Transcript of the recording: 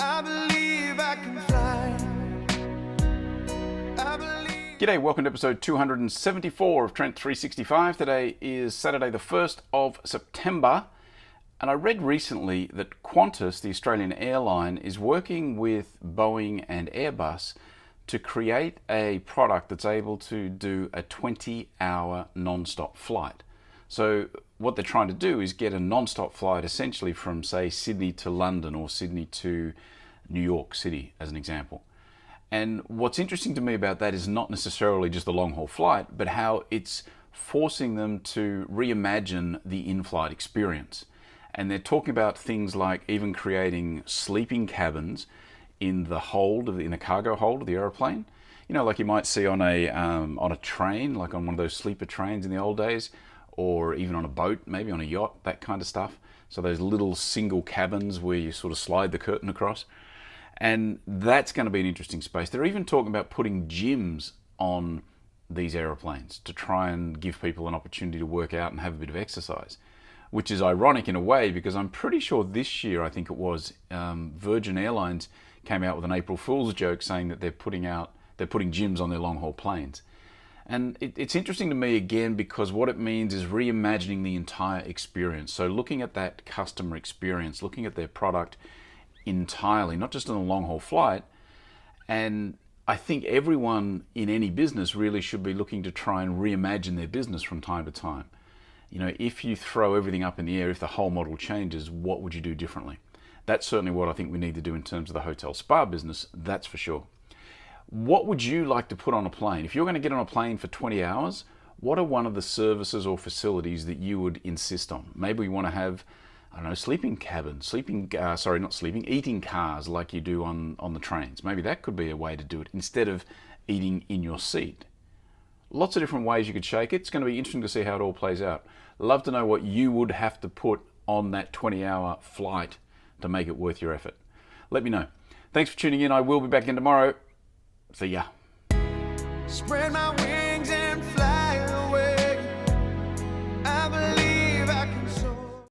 I believe I can fly. I believe. G'day, welcome to episode 274 of Trent365. Today is Saturday the 1st of September, and I read recently that Qantas, the Australian airline, is working with Boeing and Airbus to create a product that's able to do a 20-hour non-stop flight. So what they're trying to do is get a non-stop flight essentially from, say, Sydney to London or Sydney to New York City, as an example. And what's interesting to me about that is not necessarily just the long-haul flight, but how it's forcing them to reimagine the in-flight experience. And they're talking about things like even creating sleeping cabins in the cargo hold of the aeroplane. You know, like you might see on a train, like on one of those sleeper trains in the old days, or even on a boat, maybe on a yacht, that kind of stuff. So those little single cabins where you sort of slide the curtain across. And that's going to be an interesting space. They're even talking about putting gyms on these aeroplanes to try and give people an opportunity to work out and have a bit of exercise, which is ironic in a way because I'm pretty sure this year, I think it was, Virgin Airlines came out with an April Fool's joke saying that they're putting gyms on their long-haul planes. And it's interesting to me again because what it means is reimagining the entire experience. So looking at that customer experience, looking at their product entirely, not just on a long-haul flight. And I think everyone in any business really should be looking to try and reimagine their business from time to time. You know, if you throw everything up in the air, if the whole model changes, what would you do differently? That's certainly what I think we need to do in terms of the hotel spa business, that's for sure. What would you like to put on a plane? If you're going to get on a plane for 20 hours, what are one of the services or facilities that you would insist on? Maybe you want to have, I don't know, sleeping cabins, eating cars like you do on the trains. Maybe that could be a way to do it instead of eating in your seat. Lots of different ways you could shake it. It's going to be interesting to see how it all plays out. Love to know what you would have to put on that 20-hour flight to make it worth your effort. Let me know. Thanks for tuning in. I will be back in tomorrow. See ya. Spread my wings and